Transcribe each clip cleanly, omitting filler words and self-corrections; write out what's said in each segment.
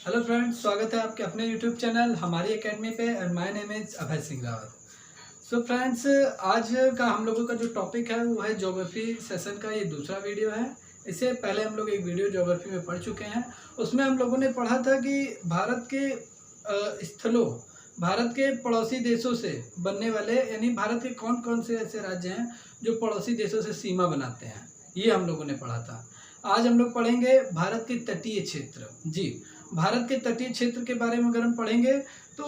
Hello friends, स्वागत है आपके अपने यूट्यूब चैनल हमारी एकेडमी पे and my name is Abhay Singh Rawat. So friends, आज का हम लोगों का जो टॉपिक है वो है ज्योग्राफी सेशन का ये दूसरा वीडियो है। इससे पहले हम लोग एक वीडियो ज्योग्राफी में पढ़ चुके हैं। उसमें हम लोगों ने पढ़ा था कि भारत के स्थलों, भारत के पड़ोसी देशों से बनने वाले यानी भारत के कौन कौन से ऐसे राज्य हैं जो पड़ोसी देशों से सीमा बनाते हैं, ये हम लोगों ने पढ़ा था। आज हम लोग पढ़ेंगे भारत के तटीय क्षेत्र। जी, भारत के तटीय क्षेत्र के बारे में अगर हम पढ़ेंगे तो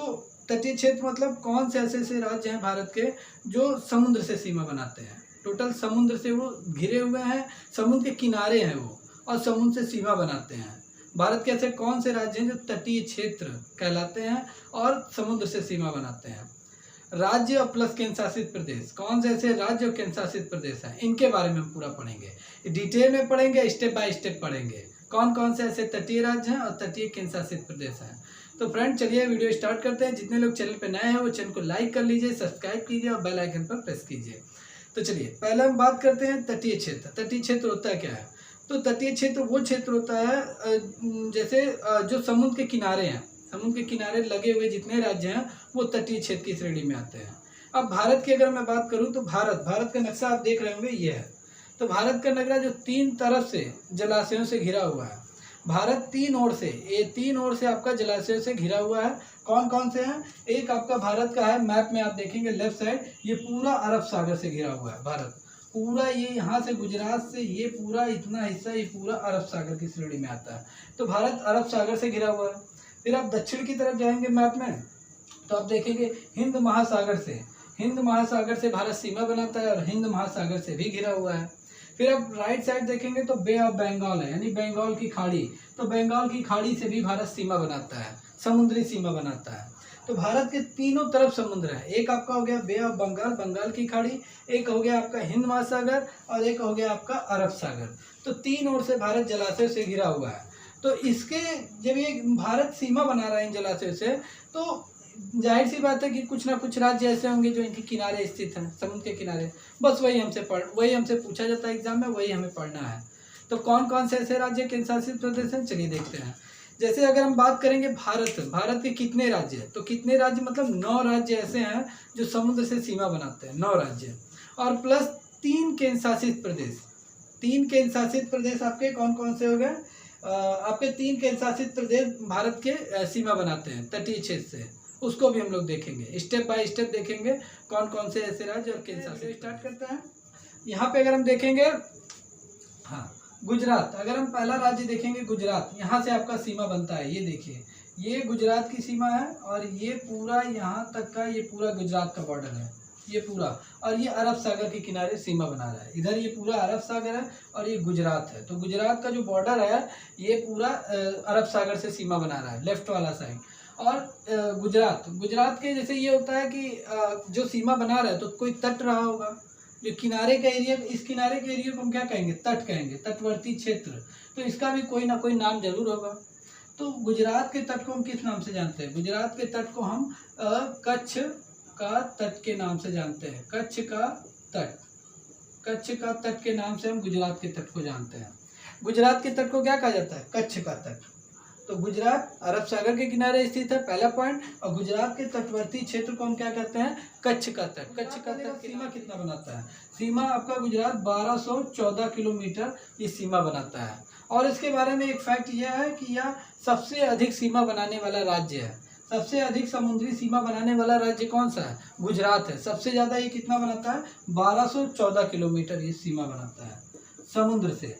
तटीय क्षेत्र मतलब कौन से ऐसे ऐसे राज्य हैं भारत के जो समुद्र से सीमा बनाते हैं। टोटल समुद्र से वो घिरे हुए हैं, समुद्र के किनारे हैं वो, और समुद्र से सीमा बनाते हैं। भारत के ऐसे कौन से राज्य हैं जो तटीय क्षेत्र कहलाते हैं और समुद्र से सीमा बनाते हैं। राज्य और प्लस केंद्र शासित प्रदेश, कौन से ऐसे राज्य और केंद्र शासित प्रदेश हैं, इनके बारे में हम पूरा पढ़ेंगे। डिटेल में पढ़ेंगे, स्टेप बाय स्टेप पढ़ेंगे कौन कौन से ऐसे तटीय राज्य हैं और तटीय केंद्र शासित प्रदेश हैं। तो फ्रेंड, चलिए वीडियो स्टार्ट करते हैं। जितने लोग चैनल पे नए हैं वो चैनल को लाइक कर लीजिए, सब्सक्राइब कीजिए और बेल आइकन पर प्रेस कीजिए। तो चलिए पहले हम बात करते हैं तटीय क्षेत्र। तटीय क्षेत्र होता क्या है? तो तटीय क्षेत्र वो क्षेत्र होता है जैसे जो समुद्र के किनारे हैं, समुद्र के किनारे लगे हुए जितने राज्य हैं वो तटीय क्षेत्र की श्रेणी में आते हैं। अब भारत की अगर मैं बात करूं तो भारत का नक्शा आप देख रहे होंगे, ये है। तो भारत का नक्शा जो तीन तरफ से जलाशयों से घिरा हुआ है। भारत तीन ओर से, ये तीन ओर से आपका जलाशयों से घिरा हुआ है। कौन कौन से हैं? एक आपका भारत का है, मैप में आप देखेंगे लेफ्ट साइड, ये पूरा अरब सागर से घिरा हुआ है। भारत पूरा, ये यहाँ से गुजरात से ये पूरा इतना हिस्सा, ये पूरा अरब सागर की श्रेणी में आता है। तो भारत अरब सागर से घिरा हुआ है। फिर आप दक्षिण की तरफ जाएंगे मैप में तो आप देखेंगे हिंद महासागर से भारत सीमा बनाता है और हिंद महासागर से भी घिरा हुआ है। फिर आप राइट साइड देखेंगे तो बे ऑफ बंगाल है, यानी बंगाल की खाड़ी। तो बंगाल की खाड़ी से भी भारत सीमा बनाता है, समुद्री सीमा बनाता है। तो भारत के तीनों तरफ समुद्र है। एक आपका हो गया बे ऑफ बंगाल, बंगाल की खाड़ी, एक हो गया आपका हिंद महासागर और एक हो गया आपका अरब सागर। तो तीन ओर से भारत जलाशय से घिरा हुआ है। तो इसके जब ये भारत सीमा बना रहा है इन जलाशयों से, तो जाहिर सी बात है कि कुछ ना कुछ राज्य ऐसे होंगे जो इनके किनारे स्थित हैं, समुद्र के किनारे। बस वही हमसे पूछा जाता है एग्जाम में, वही हमें पढ़ना है। तो कौन कौन से ऐसे राज्य केंद्र शासित प्रदेश हैं, चलिए देखते हैं। जैसे अगर हम बात करेंगे भारत के कितने राज्य हैं, तो कितने राज्य मतलब 9 राज्य ऐसे हैं जो समुद्र से सीमा बनाते हैं, 9 राज्य, और प्लस 3 केंद्र शासित प्रदेश। 3 केंद्र शासित प्रदेश आपके कौन कौन से हो गए? आपके 3 केंद्र शासित प्रदेश भारत के सीमा बनाते हैं तटीय क्षेत्र से, उसको भी हम लोग देखेंगे, स्टेप बाय स्टेप देखेंगे कौन कौन से ऐसे राज्य और केंद्र शासित। स्टार्ट करते हैं। यहाँ पे अगर हम देखेंगे, हाँ, गुजरात, अगर हम पहला राज्य देखेंगे गुजरात, यहाँ से आपका सीमा बनता है। ये देखिए, ये गुजरात की सीमा है और ये पूरा यहाँ तक का ये पूरा गुजरात का बॉर्डर है, ये पूरा, और ये अरब सागर के किनारे सीमा बना रहा है। इधर ये पूरा अरब सागर है और ये गुजरात है। तो गुजरात का जो बॉर्डर है ये पूरा अरब सागर से सीमा बना रहा है, लेफ्ट वाला साइड। और गुजरात के जैसे ये होता है कि जो सीमा बना रहा है तो कोई तट रहा होगा, जो किनारे का एरिया, इस किनारे के एरिया को हम क्या कहेंगे? तट कहेंगे, तटवर्ती क्षेत्र। तो इसका भी कोई ना कोई नाम जरूर होगा। तो गुजरात के तट को हम किस नाम से जानते हैं? गुजरात के तट को हम कच्छ का तट के नाम से जानते हैं। कच्छ का तट के नाम से हम गुजरात के तट को जानते हैं। गुजरात के तट को क्या कहा जाता है? कच्छ का तट। तो गुजरात अरब सागर के किनारे स्थित है, पहला पॉइंट। और गुजरात के तटवर्ती क्षेत्र को हम क्या कहते हैं? कच्छ का तट। कच्छ का तट सीमा कितना बनाता है? सीमा आपका गुजरात 1214 किलोमीटर ये सीमा बनाता है। और इसके बारे में एक फैक्ट यह है कि यह सबसे अधिक सीमा बनाने वाला राज्य है। सबसे अधिक समुद्री सीमा बनाने वाला राज्य कौन सा है? गुजरात है। सबसे ज्यादा ये कितना बनाता है? 1214 किलोमीटर ये सीमा बनाता है समुद्र से।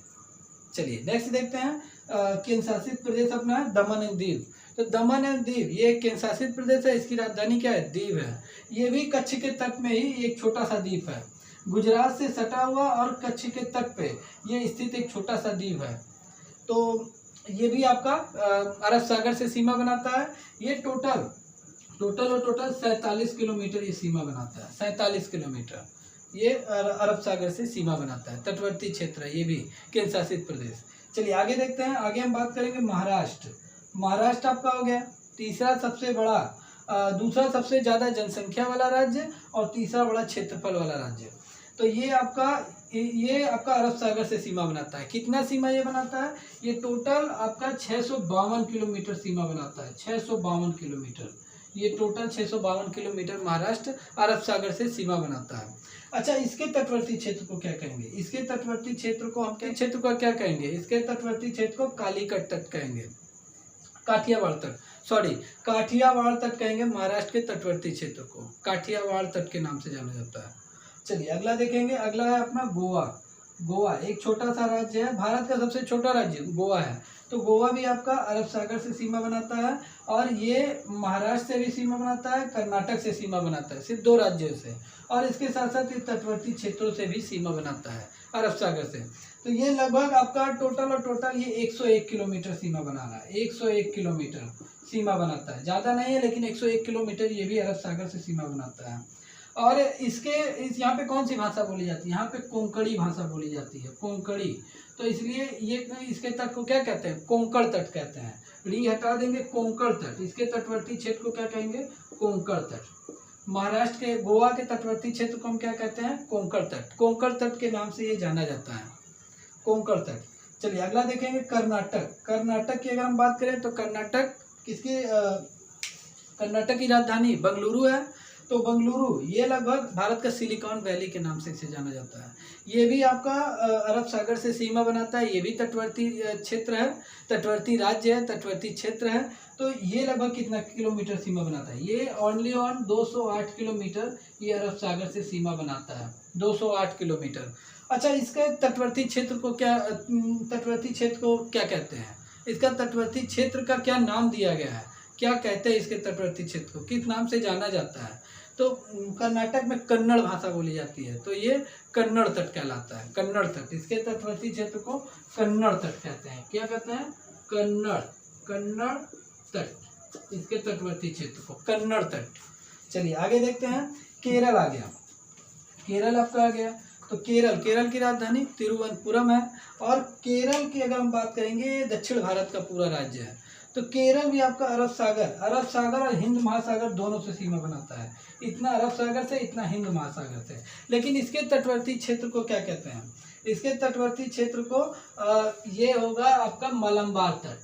चलिए नेक्स्ट देखते हैं। केंद्र शासित प्रदेश अपना है दमन एंड दीव। तो दमन एंड दीव ये एक केंद्र शासित प्रदेश है, इसकी राजधानी क्या है? दीव है। ये भी कच्छ के तट में ही एक छोटा सा द्वीप है, गुजरात से सटा हुआ और कच्छ के तट पे ये स्थित एक छोटा सा द्वीप है। तो ये भी आपका अरब सागर से सीमा बनाता है। ये टोटल 47 किलोमीटर ये सीमा बनाता है। 47 किलोमीटर ये अरब सागर से सीमा बनाता है, तटवर्ती क्षेत्र है ये भी केंद्र शासित प्रदेश। चलिए आगे देखते हैं। आगे हम बात करेंगे महाराष्ट्र। महाराष्ट्र आपका हो गया तीसरा सबसे बड़ा, दूसरा सबसे ज्यादा जनसंख्या वाला राज्य और तीसरा बड़ा क्षेत्रफल वाला राज्य। तो ये आपका ये आपका अरब सागर से सीमा बनाता है। कितना सीमा ये बनाता है? ये टोटल आपका 652 किलोमीटर सीमा बनाता है। 652 किलोमीटर, ये टोटल 652 किलोमीटर महाराष्ट्र अरब सागर से सीमा बनाता है। अच्छा, इसके तटवर्ती क्षेत्र को क्या कहेंगे? इसके तटवर्ती क्षेत्र को हम क्षेत्र को क्या कहेंगे? इसके तटवर्ती क्षेत्र को कालीकट तट कहेंगे, काठियावाड़ तट, सॉरी काठियावाड़ तट कहेंगे। महाराष्ट्र के तटवर्ती क्षेत्र को काठियावाड़ तट के नाम से जाना जाता है। चलिए अगला देखेंगे। अगला है अपना गोवा। गोवा एक छोटा सा राज्य है, भारत का सबसे छोटा राज्य गोवा है। तो गोवा भी आपका अरब सागर से सीमा बनाता है, और ये महाराष्ट्र से भी सीमा बनाता है, कर्नाटक से सीमा बनाता है, सिर्फ 2 राज्यों से। और इसके साथ साथ ये तटवर्ती क्षेत्रों से भी सीमा बनाता है अरब सागर से। तो ये लगभग आपका टोटल ये 101 किलोमीटर सीमा बना रहा है। 101 किलोमीटर सीमा बनाता है, ज़्यादा नहीं है लेकिन 101 किलोमीटर ये भी अरब सागर से सीमा बनाता है। और यहाँ पे कौन सी भाषा बोली जाती है? यहाँ पे कोंकणी भाषा बोली जाती है, कोंकणी। तो इसलिए ये इसके तट को क्या कहते हैं? कोंकण तट कहते हैं। री हटा देंगे, कोंकण तट। इसके तटवर्ती क्षेत्र को क्या कहेंगे? कोंकण तट। महाराष्ट्र के गोवा के तटवर्ती क्षेत्र को हम क्या कहते हैं? कोंकण तट। कोंकण तट के नाम से ये जाना जाता है, कोंकण तट। चलिए अगला देखेंगे कर्नाटक। कर्नाटक की अगर हम बात करें तो कर्नाटक कर्नाटक की राजधानी बेंगलुरु है। तो बेंगलुरु ये लगभग भारत का सिलिकॉन वैली के नाम से इसे जाना जाता है। ये भी आपका अरब सागर से सीमा बनाता है। ये भी तटवर्ती क्षेत्र है, तटवर्ती राज्य है, तटवर्ती क्षेत्र है। तो ये लगभग कितना किलोमीटर सीमा बनाता है? ये ओनली ऑन 208 किलोमीटर ये अरब सागर से सीमा बनाता है, 208 किलोमीटर। अच्छा, इसके तटवर्ती क्षेत्र को क्या कहते हैं? इसका तटवर्ती क्षेत्र का क्या नाम दिया गया है? क्या कहते हैं इसके तटवर्ती क्षेत्र को? किस नाम से जाना जाता है? तो कर्नाटक में कन्नड़ भाषा बोली जाती है, तो ये कन्नड़ तट कहलाता है, कन्नड़ तट। इसके तटवर्ती क्षेत्र को कन्नड़ तट कहते हैं। क्या कहते हैं? कन्नड़ तट। इसके तटवर्ती क्षेत्र को कन्नड़ तट। चलिए आगे देखते हैं। केरल आ गया। केरल आपका आ गया। तो केरल की राजधानी तिरुवनंतपुरम है। और केरल की अगर हम बात करेंगे, दक्षिण भारत का पूरा राज्य है। तो केरल भी आपका अरब सागर और हिंद महासागर दोनों से सीमा बनाता है। इतना अरब सागर से, इतना हिंद महासागर से। लेकिन इसके तटवर्ती क्षेत्र को क्या कहते हैं? इसके तटवर्ती क्षेत्र को ये होगा आपका मलबार तट।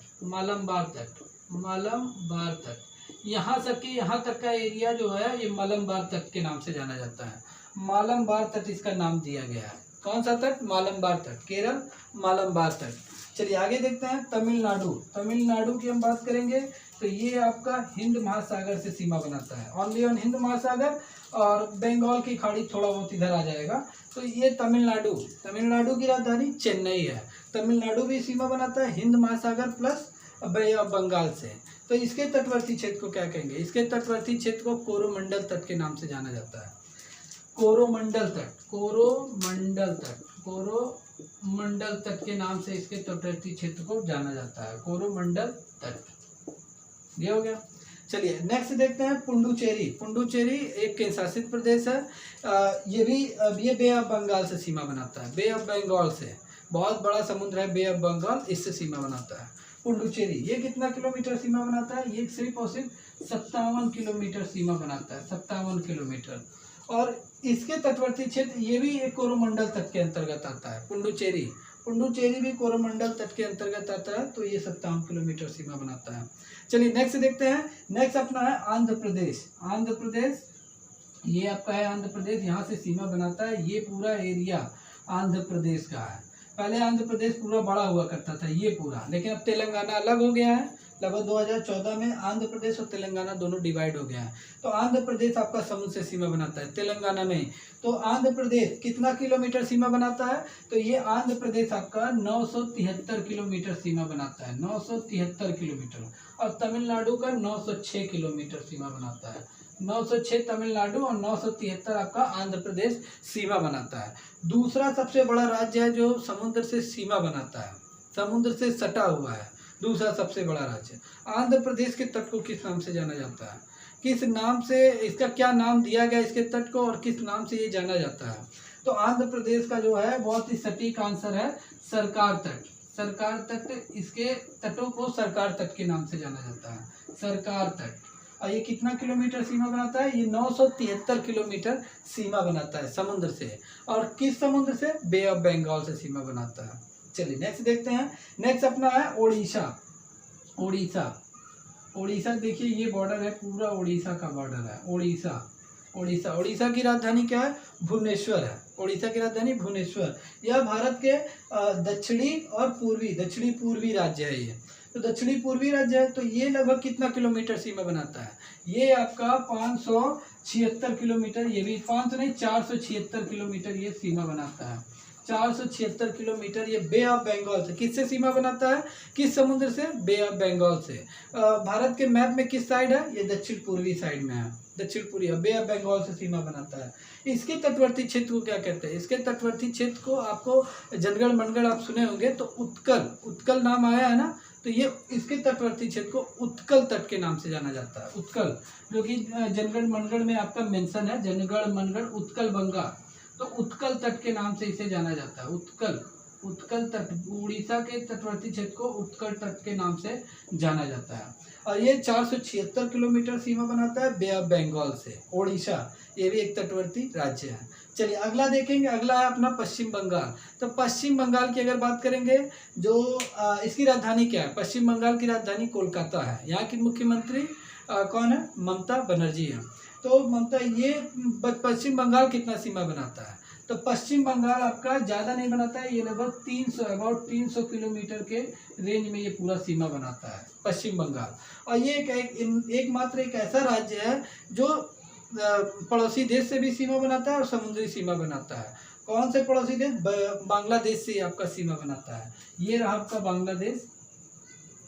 यहाँ तक का एरिया जो है ये मलबार तट के नाम से जाना जाता है। मलबार तट इसका नाम दिया गया है। कौन सा तट? मलबार तट। केरल मलबार तट। चलिए आगे देखते हैं। तमिलनाडु की हम बात करेंगे तो ये आपका हिंद महासागर से सीमा बनाता है, ओनली ऑन हिंद महासागर, और बंगाल की खाड़ी थोड़ा बहुत इधर आ जाएगा। तो ये तमिलनाडु की राजधानी चेन्नई है। तमिलनाडु भी सीमा बनाता है हिंद महासागर प्लस बे ऑफ बंगाल से। तो इसके तटवर्ती क्षेत्र को क्या कहेंगे? इसके तटवर्ती क्षेत्र को कोरोमंडल तट के नाम से जाना जाता है। कोरोमंडल तट के नाम से इसके तटवर्ती क्षेत्र को जाना जाता है, कोरोमंडल तट। ये हो गया। चलिए नेक्स्ट देखते हैं पुडुचेरी एक केंद्र शासित प्रदेश है। ये बे ऑफ बंगाल से सीमा बनाता है, बे ऑफ बंगाल से। बहुत बड़ा समुद्र है बे ऑफ बंगाल, इससे सीमा बनाता है पुडुचेरी। ये कितना किलोमीटर सीमा बनाता है? ये सिर्फ और सिर्फ 57 किलोमीटर सीमा बनाता है, 57 किलोमीटर। और इसके तटवर्ती क्षेत्र ये भी एक कोरोमंडल तट के अंतर्गत आता है। पुडुचेरी भी कोरोमंडल तट के अंतर्गत आता है। तो ये 57 किलोमीटर सीमा बनाता है। चलिए नेक्स्ट देखते हैं। नेक्स्ट अपना है आंध्र प्रदेश। ये आपका है आंध्र प्रदेश, यहाँ से सीमा बनाता है। ये पूरा एरिया आंध्र प्रदेश का है। पहले आंध्र प्रदेश पूरा बड़ा हुआ करता था ये पूरा, लेकिन अब तेलंगाना अलग हो गया है। लगभग 2014 में आंध्र प्रदेश और तेलंगाना दोनों डिवाइड हो गया है। तो आंध्र प्रदेश आपका समुद्र से सीमा बनाता है, तेलंगाना नहीं। तो आंध्र प्रदेश कितना किलोमीटर सीमा बनाता है? तो ये आंध्र प्रदेश आपका 973 किलोमीटर सीमा बनाता है, 973 किलोमीटर। और तमिलनाडु का 906 किलोमीटर सीमा बनाता है। 906 तमिलनाडु और 973 आपका आंध्र प्रदेश सीमा बनाता है। दूसरा सबसे बड़ा राज्य है जो समुद्र से सीमा बनाता है, समुद्र से सटा हुआ है, दूसरा सबसे बड़ा राज्य। आंध्र प्रदेश के तट को किस नाम से जाना जाता है? किस नाम से, इसका क्या नाम दिया गया इसके तट को, और किस नाम से ये जाना जाता है? तो आंध्र प्रदेश का जो है बहुत ही सटीक आंसर है सरकार तट। इसके तटों को सरकार तट के नाम से जाना जाता है, सरकार तट। और ये कितना किलोमीटर सीमा बनाता है? ये 973 किलोमीटर सीमा बनाता है समुद्र से। और किस समुद्र से? बे ऑफ बंगाल से सीमा बनाता है। चलिए नेक्स्ट देखते हैं। नेक्स्ट अपना है उड़ीसा। उड़ीसा देखिए ये बॉर्डर है, पूरा उड़ीसा का बॉर्डर है। उड़ीसा की राजधानी क्या है? भुवनेश्वर है। उड़ीसा की राजधानी भुवनेश्वर। यह भारत के दक्षिणी पूर्वी राज्य है ये। तो दक्षिणी पूर्वी राज्य है, तो ये लगभग कितना किलोमीटर सीमा बनाता है? ये आपका 576 किलोमीटर, ये भी 500 नहीं 476 किलोमीटर ये सीमा बनाता है। 476 किलोमीटर ये बे ऑफ बंगाल से। किससे सीमा बनाता है? किस समुद्र से? बे ऑफ बंगाल से। भारत के मैप में किस साइड है? ये दक्षिण पूर्वी साइड में है। दक्षिण पूर्वी बे ऑफ बंगाल से सीमा बनाता है। इसके तटवर्ती क्षेत्र को क्या कहते हैं? इसके तटवर्ती क्षेत्र को आपको जनगण मनगढ़ आप सुने होंगे, तो उत्कल नाम आया है ना, तो ये इसके तटवर्ती क्षेत्र को उत्कल तट के नाम से जाना जाता है। उत्कल, जो कि जनगण मनगढ़ में आपका मेंशन है, जनगण मनगढ़ उत्कल बंगा, तो उत्कल तट के नाम से इसे जाना जाता है। उत्कल तट, उड़ीसा के तटवर्ती क्षेत्र को उत्कल तट के नाम से जाना जाता है। और ये 476 किलोमीटर सीमा बनाता है बे ऑफ बंगाल से। उड़ीसा ये भी एक तटवर्ती राज्य है। चलिए अगला देखेंगे। अगला है अपना पश्चिम बंगाल। तो पश्चिम बंगाल की अगर बात करेंगे, जो इसकी राजधानी क्या है? पश्चिम बंगाल की राजधानी कोलकाता है। यहाँ की मुख्यमंत्री कौन है? ममता बनर्जी है। तो ये पश्चिम बंगाल कितना सीमा बनाता है? तो पश्चिम बंगाल आपका ज़्यादा नहीं बनाता है, ये लगभग 300 किलोमीटर के रेंज में ये पूरा सीमा बनाता है पश्चिम बंगाल। और ये एकमात्र एक ऐसा राज्य है जो पड़ोसी देश से भी सीमा बनाता है और समुद्री सीमा बनाता है। कौन से पड़ोसी देश? बांग्लादेश से आपका सीमा बनाता है। ये रहा आपका बांग्लादेश,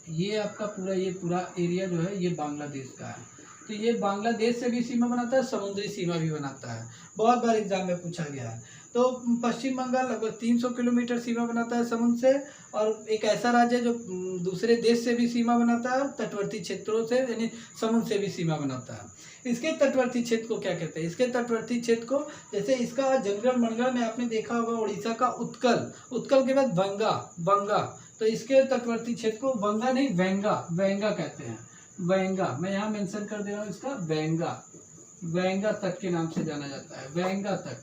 ये आपका पूरा एरिया जो है ये बांग्लादेश का है। तो ये बांग्लादेश से भी सीमा बनाता है, समुद्री सीमा भी बनाता है। बहुत बार एग्जाम में पूछा गया है। तो पश्चिम बंगाल लगभग 300 किलोमीटर सीमा बनाता है समुद्र से, और एक ऐसा राज्य है जो दूसरे देश से भी सीमा बनाता है, तटवर्ती क्षेत्रों से यानी समुद्र से भी सीमा बनाता है। इसके तटवर्ती क्षेत्र को क्या कहते हैं? इसके तटवर्ती क्षेत्र को, जैसे इसका जनगण मनगढ़ में आपने देखा होगा उड़ीसा का उत्कल के बाद बंगा, तो इसके तटवर्ती क्षेत्र को बंगा नहीं वेंगा कहते हैं। वेंगा, मैं यहाँ मेंशन कर दे रहा हूँ इसका, वेंगा तट के नाम से जाना जाता है। वेंगा तट,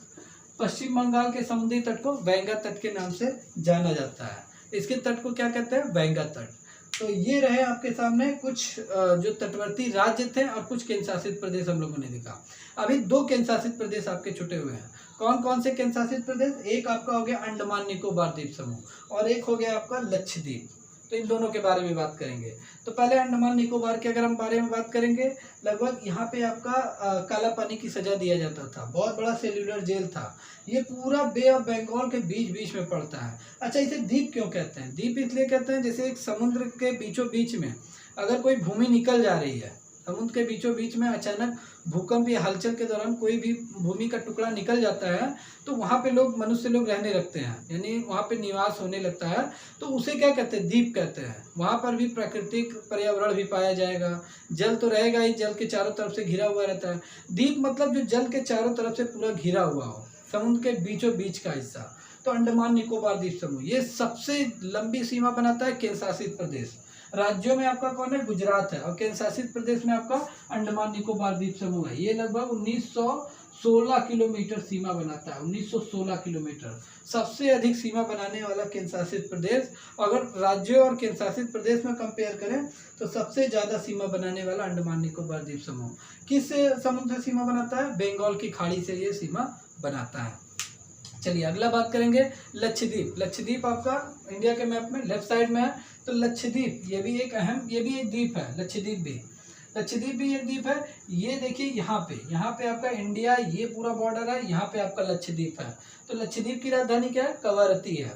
पश्चिम बंगाल के समुद्री तट को वेंगा तट के नाम से जाना जाता है। इसके तट को क्या कहते हैं? वेंगा तट। तो ये रहे आपके सामने कुछ जो तटवर्ती राज्य थे और कुछ केंद्र शासित प्रदेश हम लोगों ने देखा। अभी 2 केंद्र शासित प्रदेश आपके छुटे हुए हैं। कौन कौन से केंद्र शासित प्रदेश? एक आपका हो गया अंडमान निकोबार द्वीप समूह और एक हो गया आपका लक्षद्वीप। तो इन दोनों के बारे में बात करेंगे। तो पहले अंडमान निकोबार के अगर हम बारे में बात करेंगे, लगभग यहाँ पे आपका काला पानी की सजा दिया जाता था। बहुत बड़ा सेल्युलर जेल था। ये पूरा बे ऑफ बंगाल के बीच में पड़ता है। अच्छा, इसे द्वीप क्यों कहते हैं? द्वीप इसलिए कहते हैं जैसे एक समुद्र के बीचों बीच में अगर कोई भूमि निकल जा रही है, समुद्र के बीचों बीच में अचानक भूकंप या हलचल के दौरान कोई भी भूमि का टुकड़ा निकल जाता है, तो वहाँ पे मनुष्य लोग रहने लगते हैं, यानी वहाँ पे निवास होने लगता है। तो उसे क्या कहते हैं? द्वीप कहते हैं। वहाँ पर भी प्राकृतिक पर्यावरण भी पाया जाएगा, जल तो रहेगा ही, जल के चारों तरफ से घिरा हुआ रहता है। द्वीप मतलब जो जल के चारों तरफ से पूरा घिरा हुआ हो, समुद्र के बीचों बीच का हिस्सा। तो अंडमान निकोबार द्वीप समूह ये सबसे लंबी सीमा बनाता है केंद्र शासित प्रदेश। राज्यों में आपका कौन है? गुजरात है। और केंद्र शासित प्रदेश में आपका अंडमान निकोबार द्वीप समूह है। ये लगभग 1916 किलोमीटर सीमा बनाता है। 1916 किलोमीटर सबसे अधिक सीमा बनाने वाला केंद्र शासित प्रदेश। अगर राज्यों और केंद्र शासित प्रदेश में कंपेयर करें तो सबसे ज़्यादा सीमा बनाने वाला अंडमान निकोबार द्वीप समूह। किस समुद्र से सीमा बनाता है? बंगाल की खाड़ी से ये सीमा बनाता है। चलिए अगला बात करेंगे लक्षद्वीप। लक्षद्वीप आपका इंडिया के मैप में लेफ्ट साइड में है। तो लक्षद्वीप ये भी एक द्वीप है। लक्षद्वीप भी एक द्वीप है। ये देखिए यहाँ पे आपका इंडिया ये पूरा बॉर्डर है, यहाँ पे आपका लक्षद्वीप है। तो लक्षद्वीप की राजधानी क्या है? कवरत्ती है।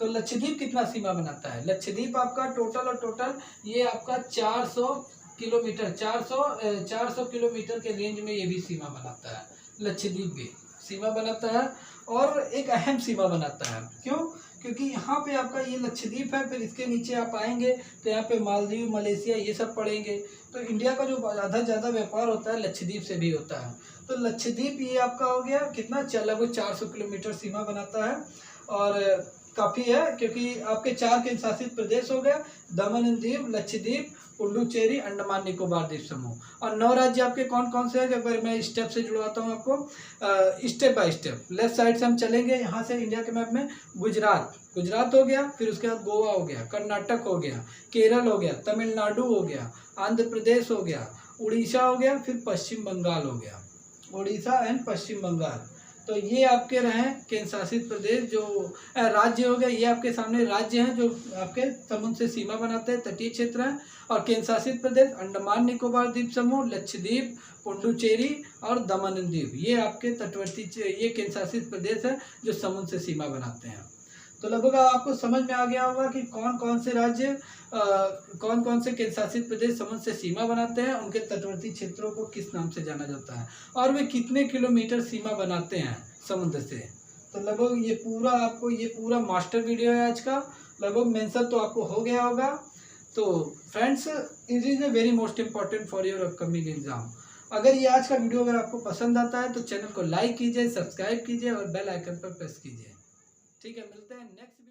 तो लक्षद्वीप कितना सीमा बनाता है? लक्षद्वीप आपका टोटल ये आपका 400 किलोमीटर के रेंज में ये भी सीमा बनाता है। लक्षद्वीप भी सीमा बनाता है और एक अहम सीमा बनाता है। क्यों? क्योंकि यहाँ पे आपका ये लक्षद्वीप है, फिर इसके नीचे आप आएंगे तो यहाँ पे मालदीव, मलेशिया ये सब पड़ेंगे। तो इंडिया का जो ज़्यादा व्यापार होता है लक्षद्वीप से भी होता है। तो लक्षद्वीप ये आपका हो गया कितना? लगभग 400 किलोमीटर सीमा बनाता है और काफ़ी है, क्योंकि आपके 4 केंद्र शासित प्रदेश हो गया, दमन एंड दीव, लक्षद्वीप पुडुचेरी, अंडमान निकोबार द्वीप समूह। और 9 राज्य आपके कौन कौन से हैं, एक बार मैं स्टेप से जुड़वाता हूँ आपको, step by step. Left side से हम चलेंगे, यहाँ से इंडिया के मैप में गुजरात हो गया, फिर उसके बाद गोवा हो गया, कर्नाटक हो गया, केरल हो गया, तमिलनाडु हो गया, आंध्र प्रदेश हो गया, उड़ीसा हो गया, फिर पश्चिम बंगाल हो गया, उड़ीसा एंड पश्चिम बंगाल। तो ये आपके रहे केंद्र शासित प्रदेश, जो राज्य हो गए, ये आपके सामने राज्य हैं जो आपके समुद्र से सीमा बनाते हैं, तटीय क्षेत्र हैं। और केंद्र शासित प्रदेश अंडमान निकोबार द्वीप समूह, लक्षद्वीप, पुडुचेरी और दमन एंड दीव, ये आपके तटवर्ती ये केंद्र शासित प्रदेश है जो समुद्र से सीमा बनाते हैं। तो लगभग आपको समझ में आ गया होगा कि कौन कौन से राज्य, कौन कौन से केंद्र शासित प्रदेश समुद्र से सीमा बनाते हैं, उनके तटवर्ती क्षेत्रों को किस नाम से जाना जाता है, और वे कितने किलोमीटर सीमा बनाते हैं समुद्र से। तो लगभग ये पूरा मास्टर वीडियो है आज का। लगभग मेंशन तो आपको हो गया होगा। तो friends, it is a very most important for your upcoming exam. अगर ये आज का वीडियो अगर आपको पसंद आता है तो चैनल को लाइक कीजिए, सब्सक्राइब कीजिए और बेल आइकन पर प्रेस कीजिए। ठीक है, मिलते हैं नेक्स्ट